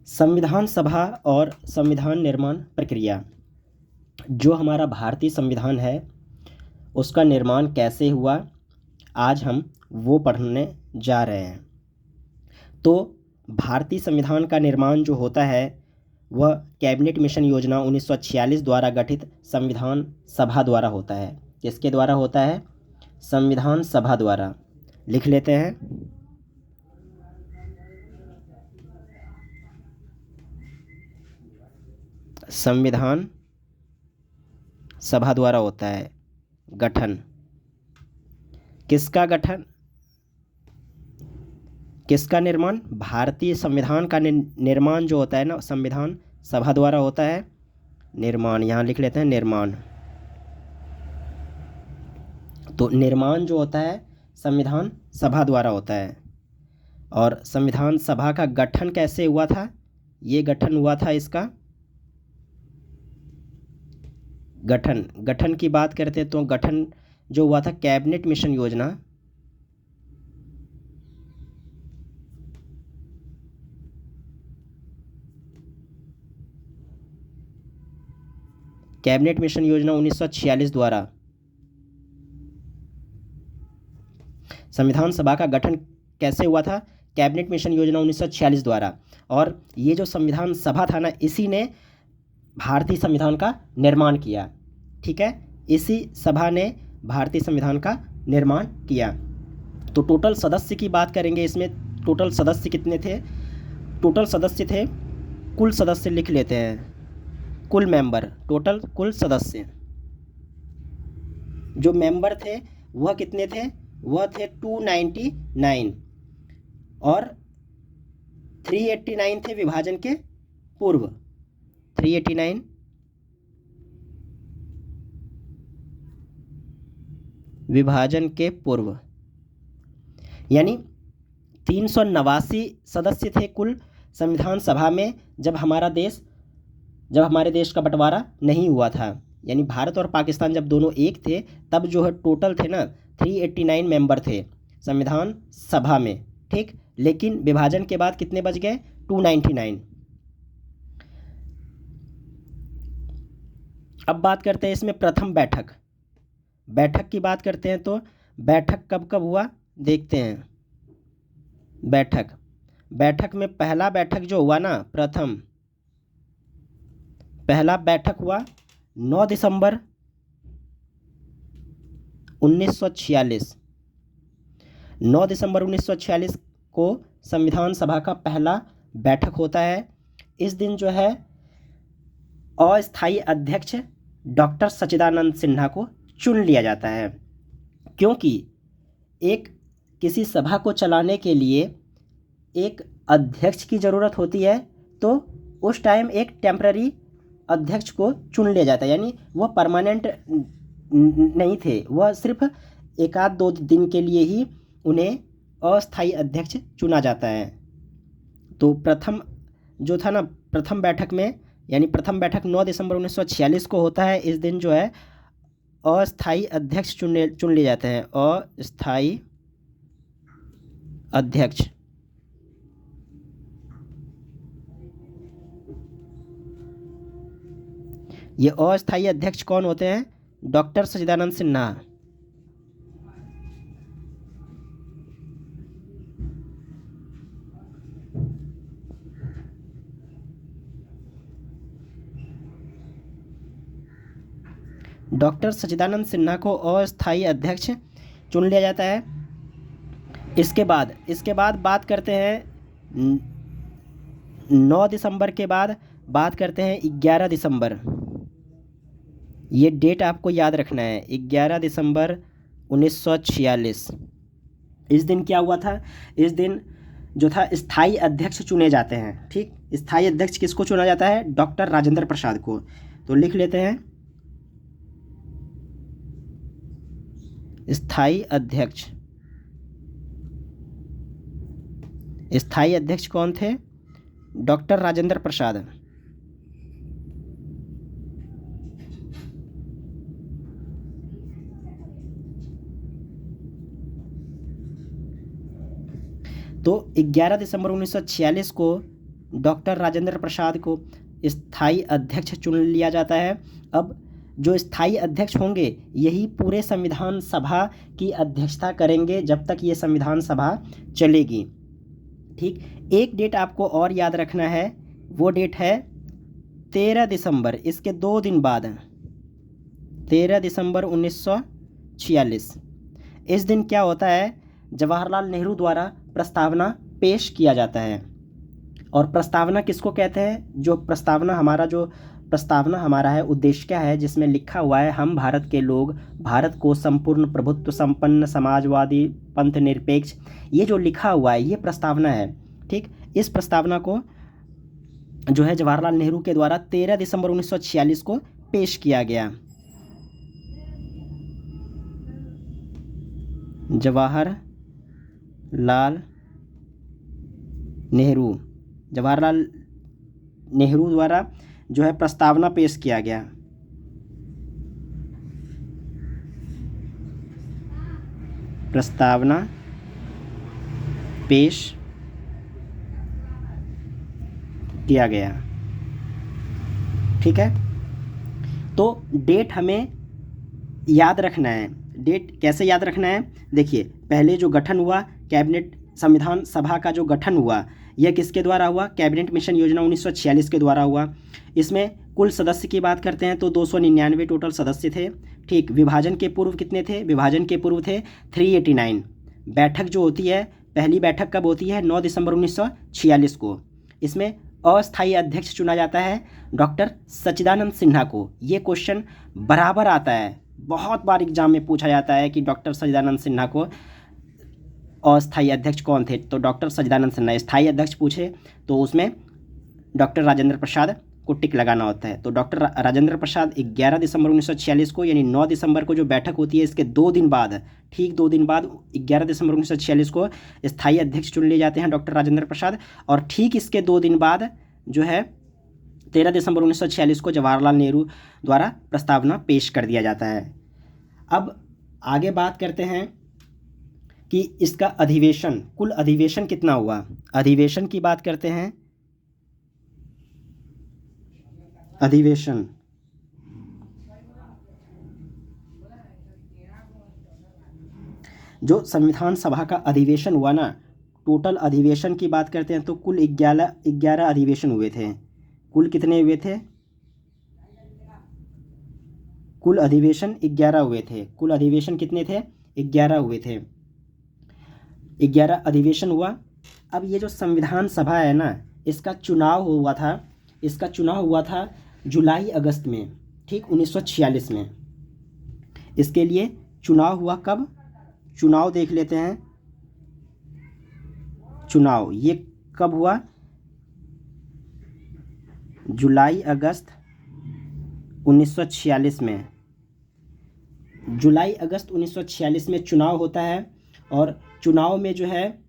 संविधान सभा और संविधान निर्माण प्रक्रिया। जो हमारा भारतीय संविधान है उसका निर्माण कैसे हुआ, आज हम वो पढ़ने जा रहे हैं। तो भारतीय संविधान का निर्माण जो होता है वह कैबिनेट मिशन योजना 1946 द्वारा गठित संविधान सभा द्वारा होता है। किसके द्वारा होता है? संविधान सभा द्वारा। लिख लेते हैं। संविधान सभा द्वारा होता है गठन। किसका गठन, किसका निर्माण? भारतीय संविधान का निर्माण जो होता है ना, संविधान सभा द्वारा होता है निर्माण। यहाँ लिख लेते हैं निर्माण। तो निर्माण जो होता है संविधान सभा द्वारा होता है। और संविधान सभा का गठन कैसे हुआ था? ये गठन हुआ था इसका गठन की बात करते हैं तो गठन जो हुआ था कैबिनेट मिशन योजना, कैबिनेट मिशन योजना 1946 द्वारा संविधान सभा का गठन कैसे हुआ था? कैबिनेट मिशन योजना 1946 द्वारा। और ये जो संविधान सभा था ना, इसी ने भारतीय संविधान का निर्माण किया। ठीक है, इसी सभा ने भारतीय संविधान का निर्माण किया। तो टोटल सदस्य की बात करेंगे इसमें। टोटल सदस्य कितने थे? टोटल सदस्य थे, कुल सदस्य लिख लेते हैं, कुल मेंबर, टोटल कुल सदस्य जो मेंबर थे वह कितने थे? वह थे 299 और 389 थे विभाजन के पूर्व। 389 विभाजन के पूर्व, यानी 389 सदस्य थे कुल संविधान सभा में जब हमारे देश का बंटवारा नहीं हुआ था। यानी भारत और पाकिस्तान जब दोनों एक थे तब जो है टोटल थे ना 389 मेंबर थे संविधान सभा में। ठीक, लेकिन विभाजन के बाद कितने बच गए? 299। अब बात करते हैं इसमें प्रथम बैठक की बात करते हैं। तो बैठक कब कब हुआ देखते हैं। बैठक में पहला बैठक जो हुआ ना, पहला बैठक हुआ 9 दिसंबर 1946। 9 दिसंबर 1946 को संविधान सभा का पहला बैठक होता है। इस दिन जो है अस्थायी अध्यक्ष डॉक्टर सच्चिदानंद सिन्हा को चुन लिया जाता है, क्योंकि किसी सभा को चलाने के लिए एक अध्यक्ष की ज़रूरत होती है। तो उस टाइम एक टेम्पररी अध्यक्ष को चुन लिया जाता है, यानी वह परमानेंट नहीं थे, वह सिर्फ एक आध 2 दिन के लिए ही उन्हें अस्थायी अध्यक्ष चुना जाता है। तो प्रथम जो था ना, प्रथम बैठक में, यानी प्रथम बैठक 9 दिसंबर 1946 को होता है। इस दिन जो है अस्थायी अध्यक्ष चुन लिए जाते हैं। अस्थायी अध्यक्ष, ये अस्थायी अध्यक्ष कौन होते हैं? डॉक्टर सच्चिदानंद सिन्हा। डॉक्टर सच्चिदानंद सिन्हा को अस्थायी अध्यक्ष चुन लिया जाता है। इसके बाद बात करते हैं 9 दिसंबर के बाद बात करते हैं 11 दिसंबर। ये डेट आपको याद रखना है, 11 दिसंबर 1946। इस दिन क्या हुआ था? इस दिन जो था स्थायी अध्यक्ष चुने जाते हैं। ठीक, स्थायी अध्यक्ष किसको चुना जाता है? डॉक्टर राजेंद्र प्रसाद को। तो लिख लेते हैं स्थायी अध्यक्ष। स्थायी अध्यक्ष कौन थे? डॉक्टर राजेंद्र प्रसाद। तो 11 दिसंबर 1946 को डॉक्टर राजेंद्र प्रसाद को स्थायी अध्यक्ष चुन लिया जाता है। अब जो स्थायी अध्यक्ष होंगे यही पूरे संविधान सभा की अध्यक्षता करेंगे जब तक ये संविधान सभा चलेगी। ठीक, एक डेट आपको और याद रखना है, वो डेट है 13 दिसंबर, इसके 2 दिन बाद 13 दिसंबर 1946। इस दिन क्या होता है, जवाहरलाल नेहरू द्वारा प्रस्तावना पेश किया जाता है। और प्रस्तावना किसको कहते हैं, जो प्रस्तावना हमारा है, उद्देश्य क्या है, जिसमें लिखा हुआ है हम भारत के लोग भारत को संपूर्ण प्रभुत्व संपन्न समाजवादी पंथ निरपेक्ष, ये जो लिखा हुआ है ये प्रस्तावना है। ठीक, इस प्रस्तावना को जो है जवाहरलाल नेहरू के द्वारा 13 दिसंबर 1946 को पेश किया गया। जवाहरलाल नेहरू द्वारा जो है प्रस्तावना पेश किया गया। प्रस्तावना पेश किया गया। ठीक है, तो डेट हमें याद रखना है। डेट कैसे याद रखना है, देखिए पहले जो गठन हुआ कैबिनेट संविधान सभा का, जो गठन हुआ यह किसके द्वारा हुआ, कैबिनेट मिशन योजना 1946 के द्वारा हुआ। इसमें कुल सदस्य की बात करते हैं तो 299 टोटल सदस्य थे। ठीक, विभाजन के पूर्व कितने थे, विभाजन के पूर्व थे 389। बैठक जो होती है, पहली बैठक कब होती है, 9 दिसंबर 1946 को। इसमें अस्थायी अध्यक्ष चुना जाता है डॉक्टर सच्चिदानंद सिन्हा को। ये क्वेश्चन बराबर आता है, बहुत बार एग्जाम में पूछा जाता है कि डॉक्टर सच्चिदानंद सिन्हा को अस्थायी अध्यक्ष कौन थे, तो डॉक्टर सच्चिदानंद सिन्हा। स्थायी अध्यक्ष पूछे तो उसमें डॉक्टर राजेंद्र प्रसाद को टिक लगाना होता है। तो डॉक्टर राजेंद्र प्रसाद 11 दिसंबर 1946 को, यानी 9 दिसंबर को जो बैठक होती है इसके 2 दिन बाद, ठीक 2 दिन बाद 11 दिसंबर 1946 को स्थायी अध्यक्ष चुन लिए जाते हैं डॉक्टर राजेंद्र प्रसाद। और ठीक इसके 2 दिन बाद जो है 13 दिसंबर 1946 को जवाहरलाल नेहरू द्वारा प्रस्तावना पेश कर दिया जाता है। अब आगे बात करते हैं कि इसका अधिवेशन, कुल अधिवेशन कितना हुआ, अधिवेशन की बात करते हैं। अधिवेशन जो संविधान सभा का अधिवेशन हुआ ना, टोटल अधिवेशन की बात करते हैं तो कुल 11 अधिवेशन हुए थे। कुल कितने हुए थे, कुल अधिवेशन 11 हुए थे। कुल अधिवेशन कितने थे, 11 हुए थे। 11 अधिवेशन हुआ। अब ये जो संविधान सभा है ना, इसका चुनाव हुआ था जुलाई अगस्त में, ठीक 1946 में। इसके लिए चुनाव हुआ कब, चुनाव देख लेते हैं। चुनाव ये कब हुआ, जुलाई अगस्त 1946 में। जुलाई अगस्त 1946 में चुनाव होता है। और चुनाव में जो है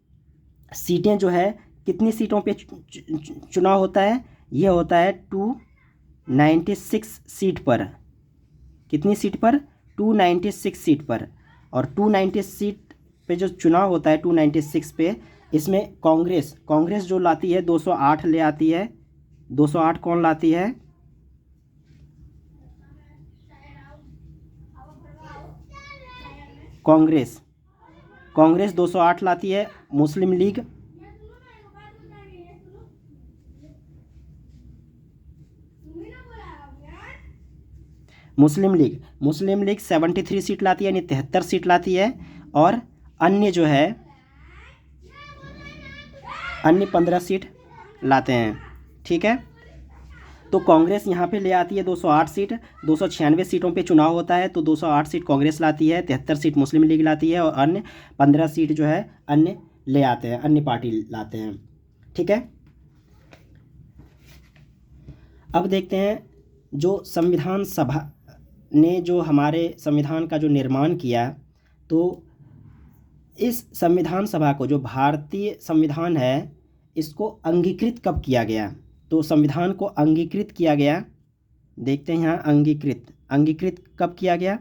सीटें जो है, कितनी सीटों पे चुनाव होता है, ये होता है 296 सीट पर। कितनी सीट पर, 296 सीट पर। और 296 सीट पे जो चुनाव होता है 296 पे, इसमें कांग्रेस जो लाती है 208 ले आती है। 208 कौन लाती है, कांग्रेस 208 लाती है। मुस्लिम लीग 73 सीट लाती है, यानी 73 सीट लाती है। और अन्य जो है, अन्य 15 सीट लाते हैं। ठीक है, तो कांग्रेस यहाँ पे ले आती है 208 सीट। 296 सीटों पे चुनाव होता है तो 208 सीट कांग्रेस लाती है, 73 सीट मुस्लिम लीग लाती है, और अन्य 15 सीट जो है अन्य ले आते हैं, अन्य पार्टी लाते हैं। ठीक है, अब देखते हैं जो संविधान सभा ने जो हमारे संविधान का जो निर्माण किया, तो इस संविधान सभा को, जो भारतीय संविधान है, इसको अंगीकृत कब किया गया। तो संविधान को अंगीकृत किया गया, देखते हैं यहाँ अंगीकृत कब किया गया।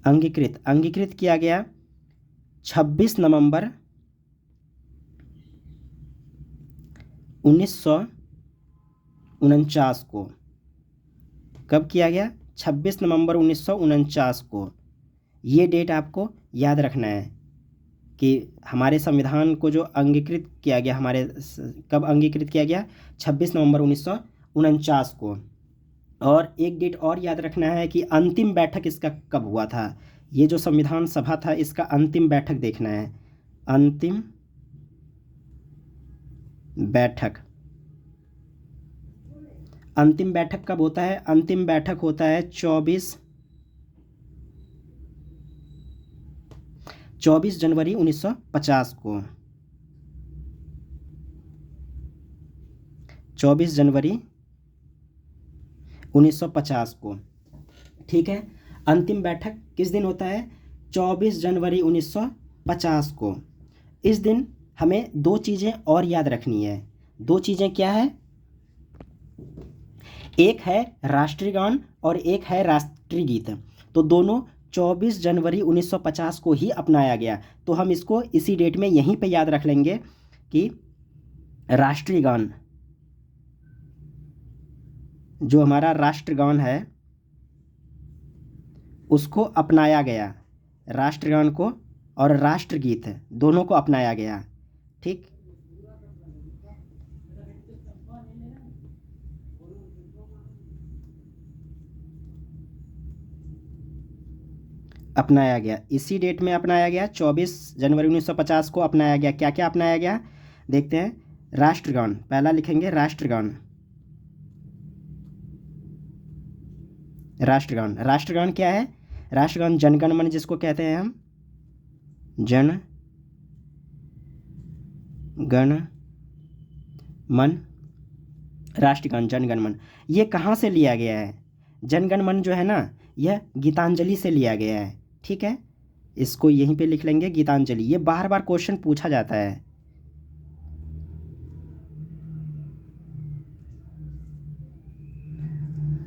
अंगीकृत किया गया 26 नवंबर 1949 को। कब किया गया? 26 नवंबर 1949 को। ये डेट आपको याद रखना है कि हमारे संविधान को जो अंगीकृत किया गया, कब अंगीकृत किया गया? 26 नवंबर 1949 को। और एक डेट और याद रखना है कि अंतिम बैठक इसका कब हुआ था। ये जो संविधान सभा था, इसका अंतिम बैठक देखना है। अंतिम बैठक कब होता है? अंतिम बैठक होता है 24 जनवरी 1950 को। 24 जनवरी 1950 को। ठीक है, अंतिम बैठक किस दिन होता है? 24 जनवरी 1950 को। इस दिन हमें दो चीज़ें और याद रखनी है। दो चीज़ें क्या है? एक है राष्ट्रीय गान और एक है राष्ट्रीय गीत। तो दोनों 24 जनवरी 1950 को ही अपनाया गया। तो हम इसको इसी डेट में यहीं पे याद रख लेंगे कि राष्ट्रीय गान, जो हमारा राष्ट्रगान है, उसको अपनाया गया। राष्ट्रगान को और राष्ट्रगीत दोनों को अपनाया गया। ठीक, अपनाया गया, इसी डेट में अपनाया गया। 24 जनवरी 1950 को अपनाया गया। क्या क्या अपनाया गया देखते हैं। राष्ट्रगान, पहला लिखेंगे राष्ट्रगान। राष्ट्रगान क्या है? राष्ट्रगान जनगण मन जिसको कहते हैं हम, जन गण मन। राष्ट्रगान जनगण मन, ये कहाँ से लिया गया है? जनगण मन जो है ना, यह गीतांजलि से लिया गया है। ठीक है, इसको यहीं पे लिख लेंगे, गीतांजलि। ये बार बार क्वेश्चन पूछा जाता है।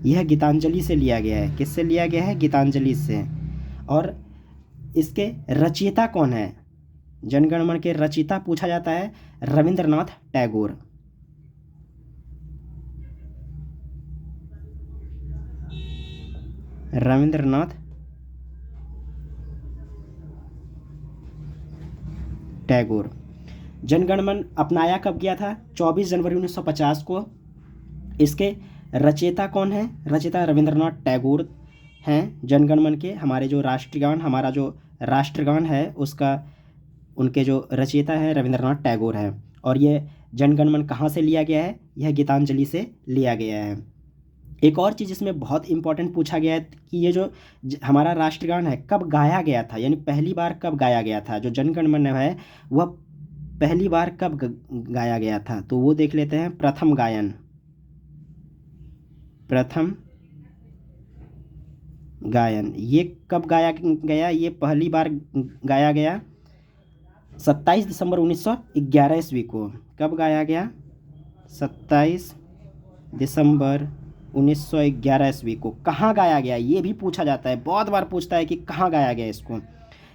यह गीतांजलि से लिया गया है। किससे लिया गया है? गीतांजलि से। और इसके रचयिता कौन है? जनगण मन के रचयिता पूछा जाता है रविंद्रनाथ टैगोर। रविंद्रनाथ टैगोर। जनगण मन अपनाया कब गया था? 24 जनवरी 1950 को। इसके रचयिता कौन है? रचयिता रविंद्रनाथ टैगोर हैं। जनगण मन के, हमारे जो राष्ट्रगान, हमारा जो राष्ट्रगान है उसका, उनके जो रचयिता है रविंद्रनाथ टैगोर है। और ये जनगण मन कहाँ से लिया गया है? यह गीतांजलि से लिया गया है। एक और चीज़ इसमें बहुत इंपॉर्टेंट पूछा गया है कि ये जो हमारा राष्ट्रगान है कब गाया गया था, यानी पहली बार कब गाया गया था। जो जनगण मन है वह पहली बार कब गाया गया था, तो वो देख लेते हैं। प्रथम गायन ये कब गाया गया? ये पहली बार गाया गया 27 दिसंबर 1911 ईस्वी को। कब गाया गया? 27 दिसंबर 1911 ईस्वी को। कहाँ गाया गया? ये भी पूछा जाता है, बहुत बार पूछता है कि कहाँ गाया गया इसको।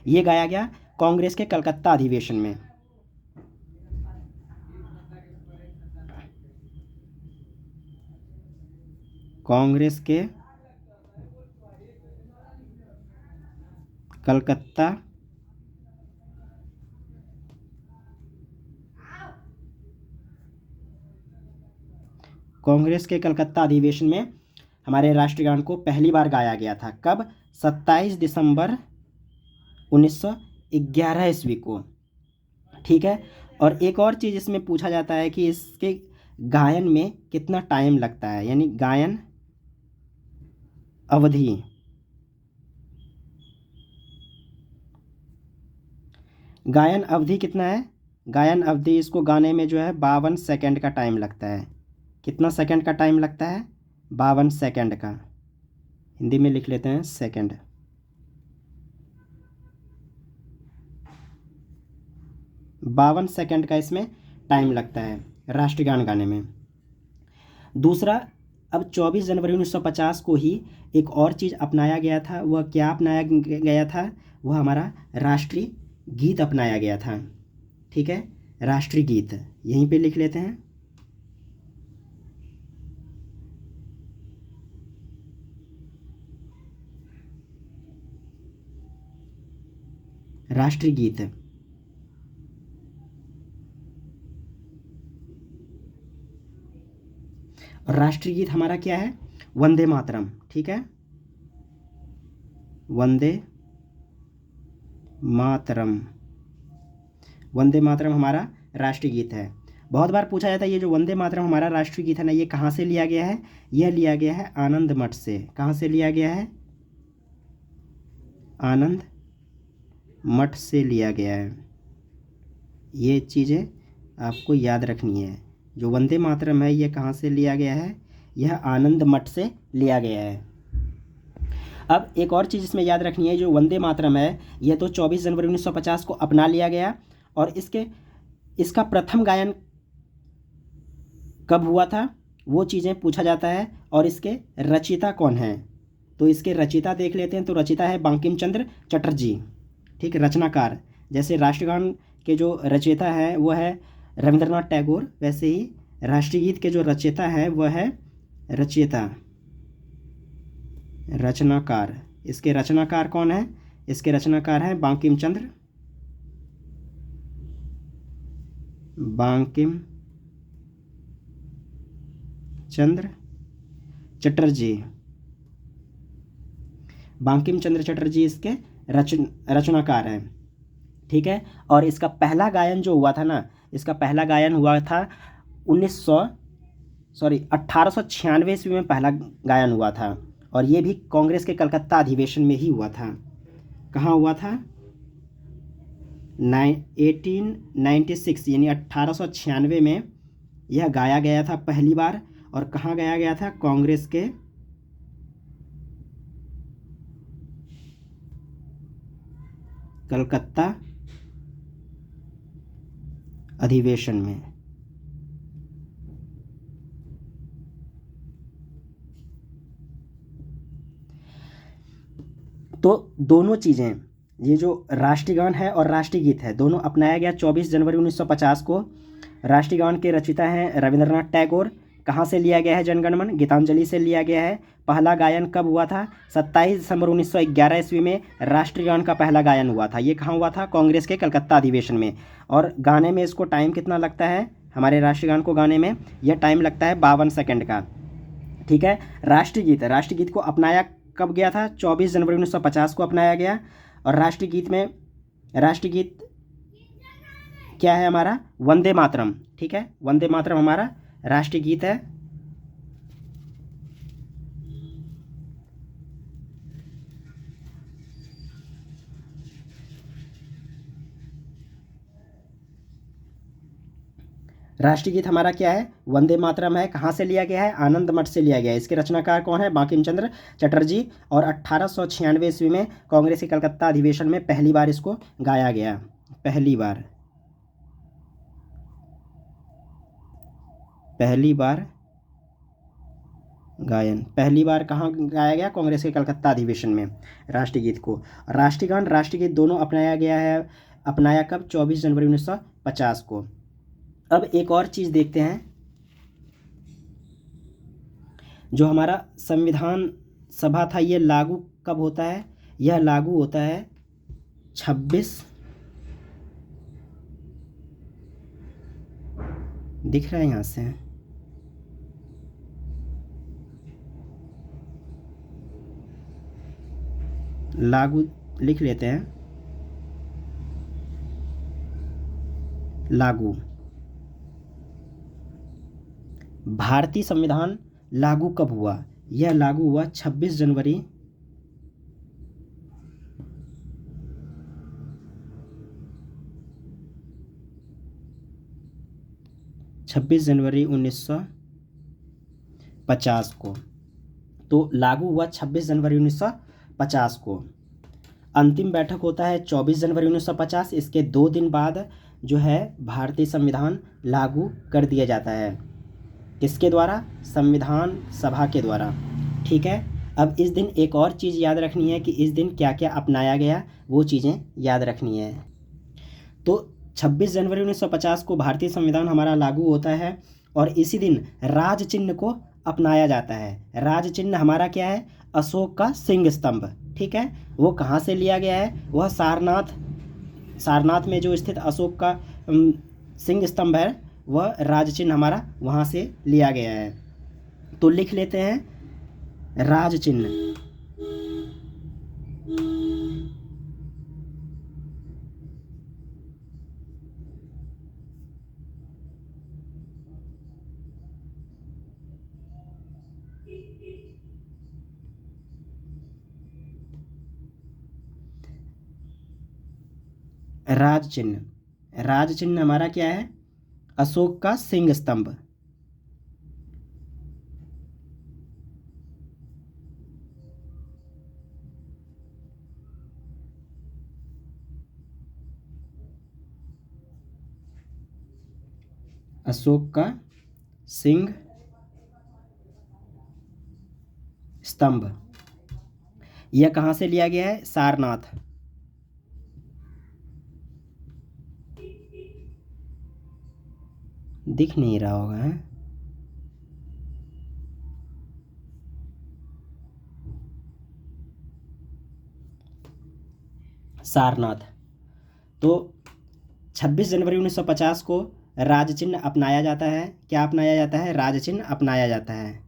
ये गाया गया कांग्रेस के कलकत्ता अधिवेशन में। कांग्रेस के कलकत्ता अधिवेशन में हमारे राष्ट्रगान को पहली बार गाया गया था। कब? 27 दिसंबर 1911 ईस्वी को। ठीक है, और एक और चीज़ इसमें पूछा जाता है कि इसके गायन में कितना टाइम लगता है, यानी गायन अवधि। गायन अवधि कितना है? गायन अवधि, इसको गाने में जो है 52 सेकंड का टाइम लगता है। कितना सेकंड का टाइम लगता है? 52 सेकंड का। हिंदी में लिख लेते हैं सेकंड। 52 सेकंड का इसमें टाइम लगता है राष्ट्रगान गाने में। दूसरा, अब 24 जनवरी 1950 को ही एक और चीज़ अपनाया गया था। वह क्या अपनाया गया था? वह हमारा राष्ट्रीय गीत अपनाया गया था? ठीक है, राष्ट्रीय गीत यहीं पे लिख लेते हैं। राष्ट्रीय गीत, और राष्ट्रीय गीत हमारा क्या है? वंदे मातरम। ठीक है, वंदे मातरम, वंदे मातरम हमारा राष्ट्रीय गीत है। बहुत बार पूछा जाता है ये जो वंदे मातरम हमारा राष्ट्रीय गीत है ना, ये कहाँ से लिया गया है? यह लिया गया है आनंद मठ से। कहाँ से लिया गया है? आनंद मठ से लिया गया है। ये चीज़ें आपको याद रखनी है। जो वंदे मातरम है ये कहाँ से लिया गया है? यह आनंद मठ से लिया गया है। अब एक और चीज़ इसमें याद रखनी है, जो वंदे मातरम है यह तो 24 जनवरी 1950 को अपना लिया गया, और इसका प्रथम गायन कब हुआ था वो चीज़ें पूछा जाता है। और इसके रचयिता कौन हैं? तो इसके रचयिता देख लेते हैं। तो रचयिता है बंकिम चंद्र चटर्जी। ठीक, रचनाकार, जैसे राष्ट्रगान के जो रचयिता है वो है रविंद्रनाथ टैगोर, वैसे ही राष्ट्रीय गीत के जो रचयिता है वह है रचनाकार। इसके रचनाकार कौन है? इसके रचनाकार हैं बंकिम चंद्र चटर्जी। बंकिम चंद्र चटर्जी इसके रचनाकार हैं। ठीक है, और इसका पहला गायन जो हुआ था ना, इसका पहला गायन हुआ था 1896 ईस्वी में पहला गायन हुआ था, और ये भी कांग्रेस के कलकत्ता अधिवेशन में ही हुआ था। कहाँ हुआ था? 1896 यानी 1896 में यह गाया गया था पहली बार। और कहाँ गाया गया था? कांग्रेस के कलकत्ता अधिवेशन में। तो दोनों चीज़ें, ये जो राष्ट्रीय गान है और राष्ट्रीय गीत है, दोनों अपनाया गया 24 जनवरी 1950 को। राष्ट्रीय गान के रचयिता हैं रविंद्रनाथ टैगोर। कहाँ से लिया गया है? जनगण मन गीतांजलि से लिया गया है। पहला गायन कब हुआ था? 27 दिसंबर 1911 ईस्वी में राष्ट्रीय गान का पहला गायन हुआ था। ये कहाँ हुआ था? कांग्रेस के कलकत्ता अधिवेशन में। और गाने में इसको टाइम कितना लगता है? हमारे राष्ट्रीय गान को गाने में यह टाइम लगता है 52 सेकेंड का। ठीक है, राष्ट्रीय गीत को अपनाया कब गया था? 24 जनवरी 1950 को अपनाया गया। और राष्ट्रीय गीत क्या है हमारा? वंदे मातरम। ठीक है, वंदे मातरम हमारा राष्ट्रीय गीत है। राष्ट्रीय गीत हमारा क्या है? वंदे मातरम है। कहाँ से लिया गया है? आनंद मठ से लिया गया है। इसके रचनाकार कौन है? बंकिम चंद्र चटर्जी। और 1896 ईस्वी में कांग्रेस के कलकत्ता अधिवेशन में पहली बार इसको गाया गया। पहली बार गायन, पहली बार कहाँ गाया गया? कांग्रेस के कलकत्ता अधिवेशन में राष्ट्रीय गीत को। राष्ट्रीय गान राष्ट्रीय गीत दोनों अपनाया कब? 24 जनवरी 1950 को। अब एक और चीज़ देखते हैं, जो हमारा संविधान सभा था ये लागू कब होता है? यह लागू होता है 26, दिख रहा है यहाँ से, लागू लिख लेते हैं। लागू, भारतीय संविधान लागू कब हुआ? यह लागू हुआ 26 जनवरी 1950 को। तो लागू हुआ 26 जनवरी 1950 को। अंतिम बैठक होता है 24 जनवरी 1950। इसके 2 दिन बाद जो है भारतीय संविधान लागू कर दिया जाता है। किसके द्वारा? संविधान सभा के द्वारा। ठीक है, अब इस दिन एक और चीज़ याद रखनी है कि इस दिन क्या क्या अपनाया गया, वो चीज़ें याद रखनी है। तो 26 जनवरी 1950 को भारतीय संविधान हमारा लागू होता है और इसी दिन राज चिन्ह को अपनाया जाता है। राज चिन्ह हमारा क्या है? अशोक का सिंह स्तंभ। ठीक है, वो कहाँ से लिया गया है? वह सारनाथ में जो स्थित अशोक का सिंह स्तंभ है, वह राज चिन्ह हमारा वहाँ से लिया गया है। तो लिख लेते हैं राज चिन्ह। राज चिन्ह हमारा क्या है? अशोक का सिंह स्तंभ। अशोक का सिंह स्तंभ। यह कहाँ से लिया गया है? सारनाथ। दिख नहीं रहा होगा है? सारनाथ। तो 26 जनवरी 1950 को राज चिन्ह अपनाया जाता है। क्या अपनाया जाता है? राज चिन्ह अपनाया जाता है।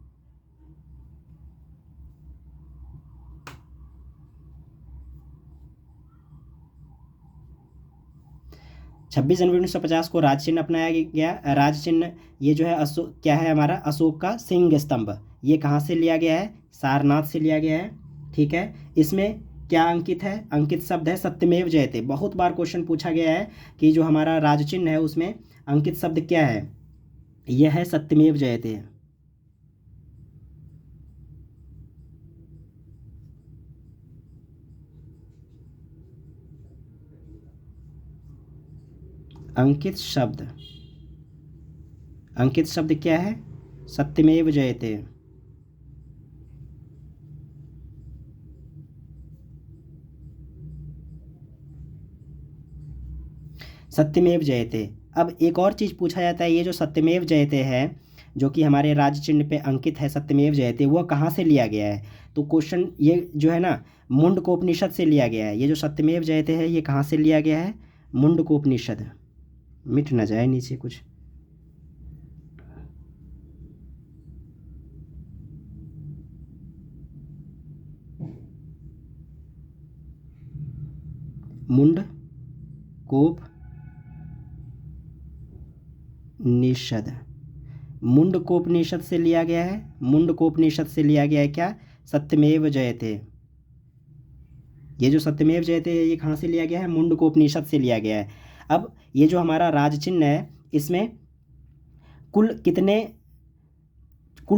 26 जनवरी 1950 को राज चिन्ह अपनाया गया। राज चिन्ह ये जो है अशोक, क्या है हमारा? अशोक का सिंह स्तंभ। ये कहाँ से लिया गया है? सारनाथ से लिया गया है। ठीक है, इसमें क्या अंकित है? अंकित शब्द है सत्यमेव जयते। बहुत बार क्वेश्चन पूछा गया है कि जो हमारा राज चिन्ह है उसमें अंकित शब्द क्या है? यह है सत्यमेव जयते। अंकित शब्द क्या है? सत्यमेव जयते। सत्यमेव जयते। अब एक और चीज़ पूछा जाता है, ये जो सत्यमेव जयते है, जो कि हमारे राज चिन्ह पे अंकित है सत्यमेव जयते, वह कहाँ से लिया गया है? तो क्वेश्चन ये जो है ना, मुंडकोपनिषद से लिया गया है। ये जो सत्यमेव जयते है, ये कहाँ से लिया गया है? मुंडकोपनिषद। मिट न जाए नीचे कुछ। मुंडकोपनिषद। मुंडकोपनिषद से लिया गया है। मुंडकोपनिषद से लिया गया है क्या? सत्यमेव जयते। ये जो सत्यमेव जयते है, ये कहाँ से लिया गया है? मुंडकोपनिषद से लिया गया है। अब ये जो हमारा राज चिन्ह है, इसमें कुल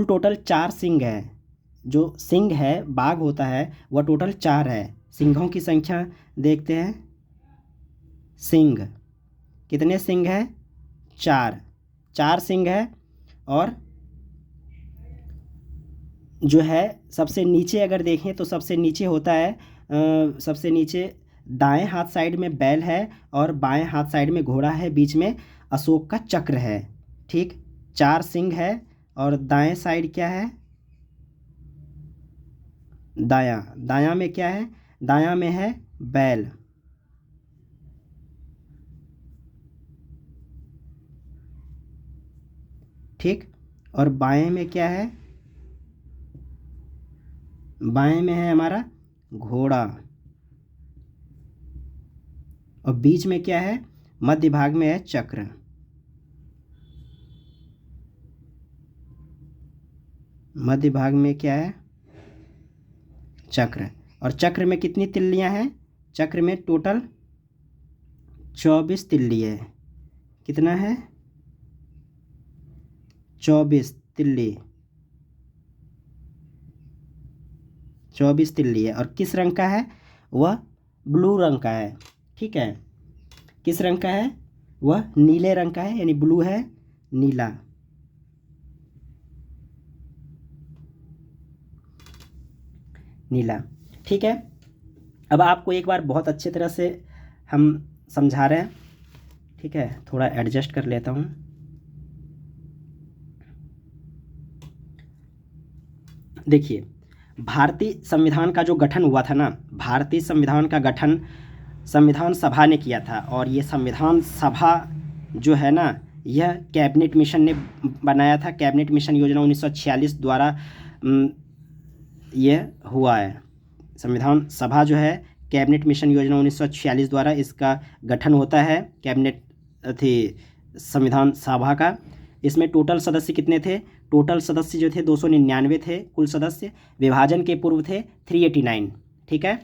टोटल 4 सिंह है। जो सिंह है, बाघ होता है, वह टोटल 4 है। सिंहों की संख्या देखते हैं। सिंह कितने सिंह है? 4 सिंह है। और जो है सबसे नीचे अगर देखें तो सबसे नीचे होता है, सबसे नीचे दाएं हाथ साइड में बैल है और बाएं हाथ साइड में घोड़ा है, बीच में अशोक का चक्र है। ठीक, 4 सिंह है और दाएं साइड क्या है? दायां में क्या है? दायां में है बैल। ठीक, और बाएं में क्या है? बाएं में है हमारा घोड़ा। और बीच में क्या है? मध्य भाग में है चक्र। मध्य भाग में क्या है? चक्र। और चक्र में कितनी तिल्लियां हैं? चक्र में टोटल 24 तिल्ली है। कितना है? 24 तिल्ली। 24 तिल्ली है। और किस रंग का है? वह ब्लू रंग का है। ठीक है, किस रंग का है? वह नीले रंग का है, यानी ब्लू है, नीला। नीला। ठीक है, अब आपको एक बार बहुत अच्छे तरह से हम समझा रहे हैं। ठीक है, थोड़ा एडजस्ट कर लेता हूँ। देखिए, भारतीय संविधान का जो गठन हुआ था ना, भारतीय संविधान का गठन संविधान सभा ने किया था। और ये संविधान सभा जो है ना, यह कैबिनेट मिशन ने बनाया था। कैबिनेट मिशन योजना 1946 द्वारा यह हुआ है। संविधान सभा जो है कैबिनेट मिशन योजना 1946 द्वारा इसका गठन होता है, कैबिनेट थी संविधान सभा का। इसमें टोटल सदस्य कितने थे? टोटल सदस्य जो थे 299 थे कुल सदस्य। विभाजन के पूर्व थे 389। ठीक है,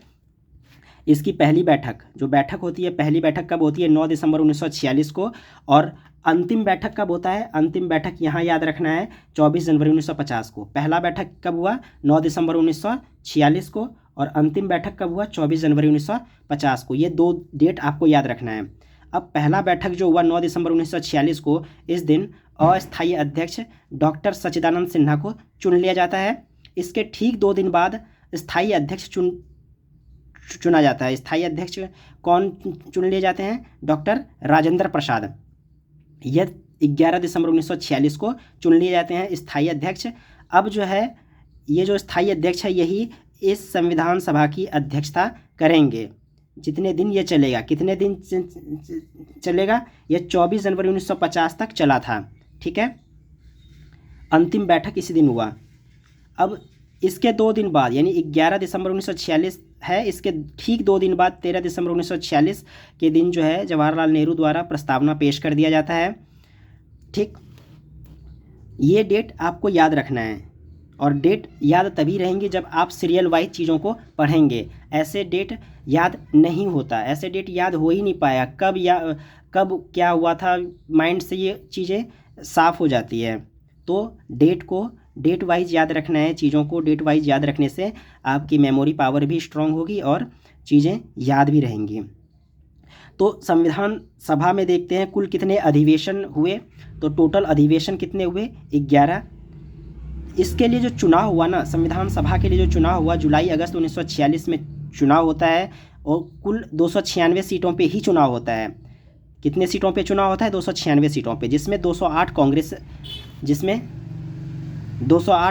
इसकी पहली बैठक जो बैठक होती है, पहली बैठक कब होती है? 9 दिसंबर 1946 को। और अंतिम बैठक कब होता है? अंतिम बैठक यहाँ याद रखना है 24 जनवरी 1950 को। पहला बैठक कब हुआ? 9 दिसंबर 1946 को। और अंतिम बैठक कब हुआ? 24 जनवरी 1950 को। ये दो डेट आपको याद रखना है। अब पहला बैठक जो हुआ 9 दिसंबर 1946 को, इस दिन अस्थायी अध्यक्ष डॉक्टर सच्चिदानंद सिन्हा को चुन लिया जाता है। इसके ठीक 2 दिन बाद स्थायी अध्यक्ष चुना जाता है। स्थायी अध्यक्ष कौन चुन लिए जाते हैं? डॉक्टर राजेंद्र प्रसाद। यह 11 दिसंबर 1946 को चुन लिए जाते हैं स्थायी अध्यक्ष। अब जो है ये जो स्थायी अध्यक्ष है, यही इस संविधान सभा की अध्यक्षता करेंगे जितने दिन ये चलेगा। कितने दिन चलेगा? ये 24 जनवरी 1950 तक चला था। ठीक है, अंतिम बैठक इसी दिन हुआ। अब इसके 2 दिन बाद यानी 11 दिसंबर 1946 है, इसके ठीक 2 दिन बाद 13 दिसंबर 1946 के दिन जो है जवाहरलाल नेहरू द्वारा प्रस्तावना पेश कर दिया जाता है। ठीक, ये डेट आपको याद रखना है। और डेट याद तभी रहेंगी जब आप सीरियल वाइज चीज़ों को पढ़ेंगे। ऐसे डेट याद नहीं होता, ऐसे डेट याद हो ही नहीं पाया। कब क्या हुआ था, माइंड से ये चीज़ें साफ़ हो जाती है। तो डेट को डेट वाइज याद रखना है। चीज़ों को डेट वाइज याद रखने से आपकी मेमोरी पावर भी स्ट्रांग होगी और चीज़ें याद भी रहेंगी। तो संविधान सभा में देखते हैं कुल कितने अधिवेशन हुए। तो टोटल अधिवेशन कितने हुए? 11। इसके लिए जो चुनाव हुआ ना, संविधान सभा के लिए जो चुनाव हुआ, जुलाई अगस्त 1946 में चुनाव होता है। और कुल 296 सीटों पे ही चुनाव होता है। कितने सीटों पे चुनाव होता है? 296 सीटों पे, जिसमें 208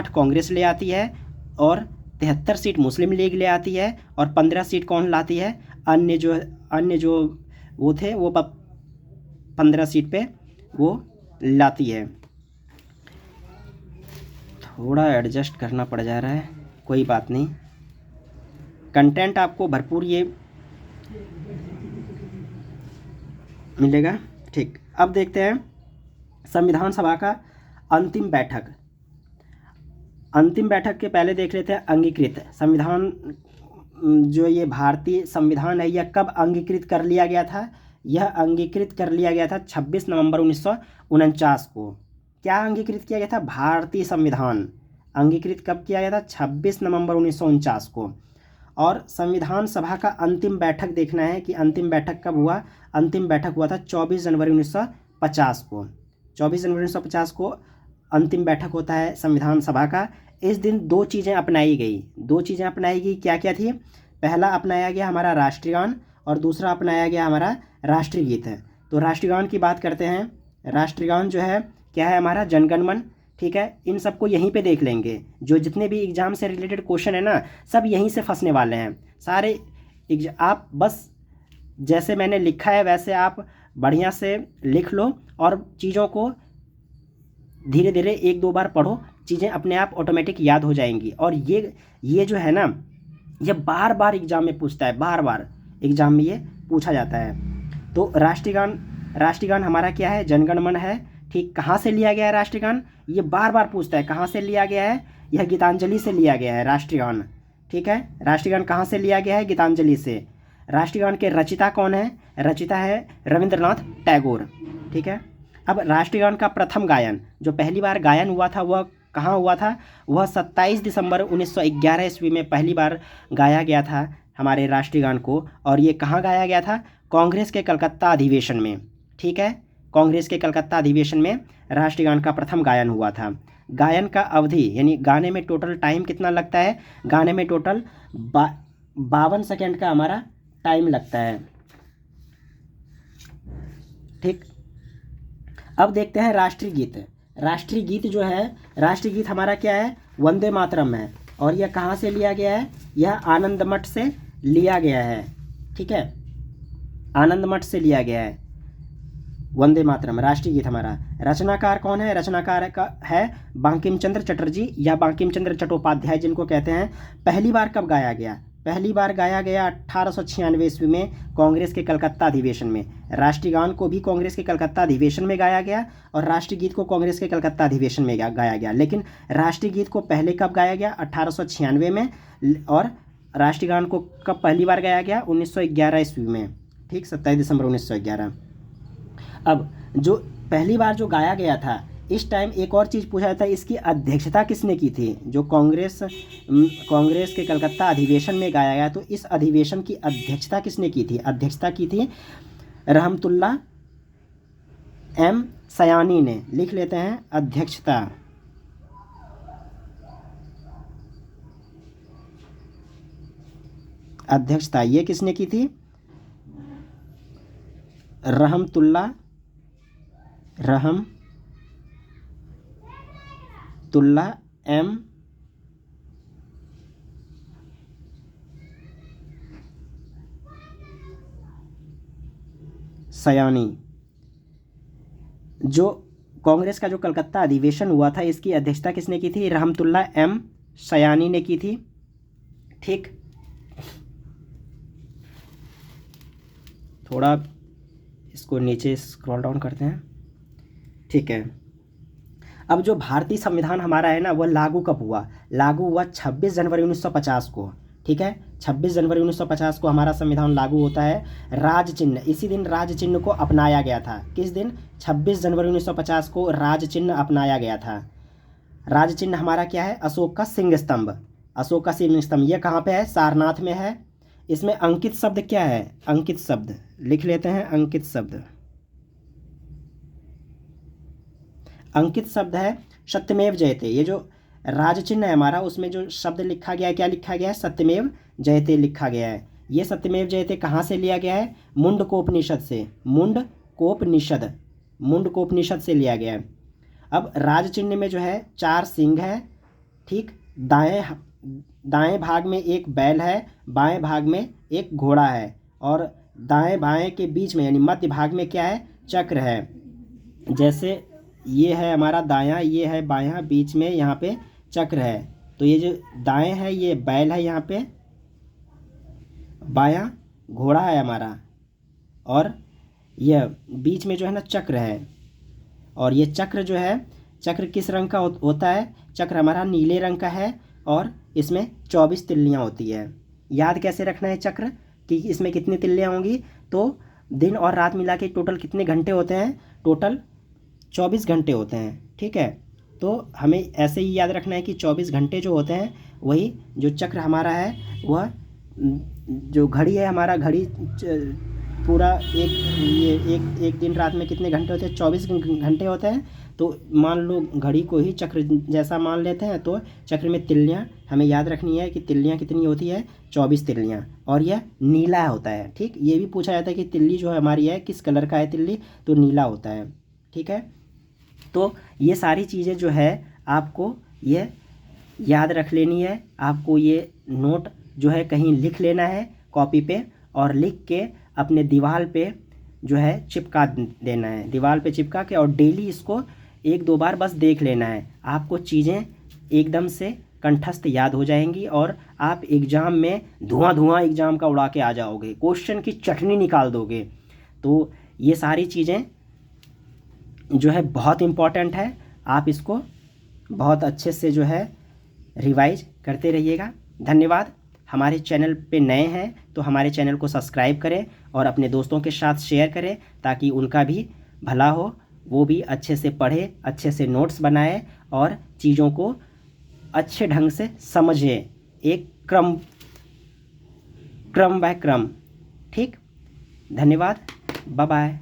कांग्रेस ले आती है और 73 सीट मुस्लिम लीग ले आती है। और 15 सीट कौन लाती है? अन्य जो वो थे वो 15 सीट पे वो लाती है। थोड़ा एडजस्ट करना पड़ जा रहा है, कोई बात नहीं। कंटेंट आपको भरपूर ये मिलेगा। ठीक, अब देखते हैं संविधान सभा का अंतिम बैठक। अंतिम बैठक के पहले देख लेते हैं अंगीकृत संविधान। जो ये भारतीय संविधान है, यह कब अंगीकृत कर लिया गया था? यह अंगीकृत कर लिया गया था 26 नवंबर 1949 को। क्या अंगीकृत किया गया था? भारतीय संविधान अंगीकृत कब किया गया था? 26 नवंबर 1949 को। और संविधान सभा का अंतिम बैठक देखना है कि अंतिम बैठक कब हुआ। अंतिम बैठक हुआ था 24 जनवरी 1950 को। 24 जनवरी 1950 को अंतिम बैठक होता है संविधान सभा का। इस दिन 2 चीज़ें अपनाई गई। क्या क्या थी? पहला अपनाया गया हमारा राष्ट्रगान और दूसरा अपनाया गया हमारा राष्ट्रीय गीत है। तो राष्ट्रगान की बात करते हैं। राष्ट्रगान जो है क्या है? हमारा जनगण मन। ठीक है, इन सबको यहीं पे देख लेंगे। जो जितने भी एग्ज़ाम से रिलेटेड क्वेश्चन है ना, सब यहीं से फंसने वाले हैं सारे। आप बस जैसे मैंने लिखा है वैसे आप बढ़िया से लिख लो और चीज़ों को धीरे धीरे 1-2 बार पढ़ो, चीज़ें अपने आप ऑटोमेटिक याद हो जाएंगी। और ये जो है ना, ये बार बार एग्ज़ाम में पूछता है, बार बार एग्ज़ाम में ये पूछा जाता है। तो राष्ट्रगान हमारा क्या है? जनगण मन है। ठीक, कहाँ से लिया गया है राष्ट्रगान? ये बार बार पूछता है कहाँ से लिया गया है। यह गीतांजलि से लिया गया है राष्ट्रगान। ठीक है, राष्ट्रगान कहाँ से लिया गया है? गीतांजलि से। राष्ट्रगान के रचिता कौन है? रचिता है रविंद्रनाथ टैगोर। ठीक है, अब राष्ट्रगान का प्रथम गायन जो पहली बार गायन हुआ था वह कहाँ हुआ था? वह 27 दिसंबर 1911 ईस्वी में पहली बार गाया गया था हमारे राष्ट्रगान को। और ये कहाँ गाया गया था? कांग्रेस के कलकत्ता अधिवेशन में। ठीक है, कांग्रेस के कलकत्ता अधिवेशन में राष्ट्रगान का प्रथम गायन हुआ था। गायन का अवधि यानी गाने में टोटल टाइम कितना लगता है? गाने में टोटल 52 सेकेंड का हमारा टाइम लगता है। ठीक। अब देखते हैं राष्ट्रीय गीत। राष्ट्रीय गीत जो है, राष्ट्रीय गीत हमारा क्या है, वंदे मातरम है। और यह कहाँ से लिया गया है, यह आनंद मठ से लिया गया है। ठीक है, आनंद मठ से लिया गया है वंदे मातरम राष्ट्रीय गीत हमारा। रचनाकार कौन है, रचनाकार का है बंकिम चंद्र चटर्जी या बंकिम चंद्र चट्टोपाध्याय जिनको कहते हैं। पहली बार कब गाया गया, पहली बार गाया गया 1896 ईस्वी में कांग्रेस के कलकत्ता अधिवेशन में। राष्ट्रीय गान को भी कांग्रेस के कलकत्ता अधिवेशन में गाया गया और राष्ट्रीय गीत को कांग्रेस के कलकत्ता अधिवेशन में गाया गया। लेकिन राष्ट्रीय गीत को पहले कब गाया गया, 1896 में, और राष्ट्रीय गान को कब पहली बार गाया गया, 1911 ईस्वी में। ठीक, 27 दिसंबर 1911। अब जो पहली बार जो गाया गया था, इस टाइम एक और चीज़ पूछा जाता है, इसकी अध्यक्षता किसने की थी। जो कांग्रेस के कलकत्ता अधिवेशन में गाया गया, तो इस अधिवेशन की अध्यक्षता किसने की थी, अध्यक्षता की थी रहमतुल्लाह एम सयानी ने। लिख लेते हैं अध्यक्षता, अध्यक्षता ये किसने की थी, रहमतुल्लाह एम सयानी। जो कांग्रेस का जो कलकत्ता अधिवेशन हुआ था, इसकी अध्यक्षता किसने की थी, रहमतुल्लाह एम सयानी ने की थी। ठीक, थोड़ा इसको नीचे स्क्रॉल डाउन करते हैं। ठीक है, अब जो भारतीय संविधान हमारा है ना, वह लागू कब हुआ, लागू हुआ 26 जनवरी 1950 को। ठीक है, 26 जनवरी 1950 को हमारा संविधान लागू होता है। राज चिन्ह, इसी दिन राज चिन्ह को अपनाया गया था। किस दिन, 26 जनवरी 1950 को राज चिन्ह अपनाया गया था। राज चिन्ह हमारा क्या है, अशोक का सिंह स्तंभ। अशोक का सिंह स्तंभ ये कहाँ पे है, सारनाथ में है। इसमें अंकित शब्द क्या है, अंकित शब्द लिख लेते हैं, अंकित शब्द, अंकित शब्द है सत्यमेव जयते। ये जो राज चिन्ह है हमारा, उसमें जो शब्द लिखा गया है, क्या लिखा गया है, सत्यमेव जयते लिखा गया है। ये सत्यमेव जयते कहाँ से लिया गया है, मुंडकोपनिषद से, मुंडकोपनिषद से लिया गया है। अब राज चिन्ह में जो है 4 सिंह है। ठीक, दाएं भाग में एक बैल है, बाएं भाग में एक घोड़ा है, और दाएं बाएं के बीच में यानी मध्य भाग में क्या है, चक्र है। जैसे ये है हमारा दायां, ये है बायां, बीच में यहाँ पे चक्र है। तो ये जो दाएं है ये बैल है, यहाँ पे बायां घोड़ा है हमारा, और यह बीच में जो है ना चक्र है। और ये चक्र जो है, चक्र किस रंग का होता है, चक्र हमारा नीले रंग का है, और इसमें 24 तिल्लियाँ होती है। याद कैसे रखना है चक्र, कि इसमें कितनी तिल्लियाँ होंगी, तो दिन और रात मिला के टोटल कितने घंटे होते हैं, टोटल 24 घंटे होते हैं। ठीक है, तो हमें ऐसे ही याद रखना है कि 24 घंटे जो होते हैं, वही जो चक्र हमारा है, वह जो घड़ी है हमारा, घड़ी पूरा एक दिन रात में कितने घंटे होते हैं, 24 घंटे होते हैं। तो मान लो घड़ी को ही चक्र जैसा मान लेते हैं, तो चक्र में तिल्लियाँ हमें याद रखनी है कि तिल्लियाँ कितनी होती है, 24 तिल्लियाँ, और यह नीला होता है। ठीक, ये भी पूछा जाता है कि तिल्ली जो हमारी है किस कलर का है तिल्ली, तो नीला होता है। ठीक है, तो ये सारी चीज़ें जो है आपको ये याद रख लेनी है। आपको ये नोट जो है कहीं लिख लेना है कॉपी पे, और लिख के अपने दीवार पे जो है चिपका देना है, दीवार पे चिपका के, और डेली इसको 1-2 बार बस देख लेना है। आपको चीज़ें एकदम से कंठस्थ याद हो जाएंगी, और आप एग्ज़ाम में धुआं एग्ज़ाम का उड़ा के आ जाओगे, क्वेश्चन की चटनी निकाल दोगे। तो ये सारी चीज़ें जो है बहुत इम्पॉर्टेंट है। आप इसको बहुत अच्छे से जो है रिवाइज करते रहिएगा। धन्यवाद। हमारे चैनल पे नए हैं तो हमारे चैनल को सब्सक्राइब करें और अपने दोस्तों के साथ शेयर करें, ताकि उनका भी भला हो, वो भी अच्छे से पढ़े, अच्छे से नोट्स बनाए और चीज़ों को अच्छे ढंग से समझे, एक क्रम बाय क्रम। ठीक, धन्यवाद, बाय बाय।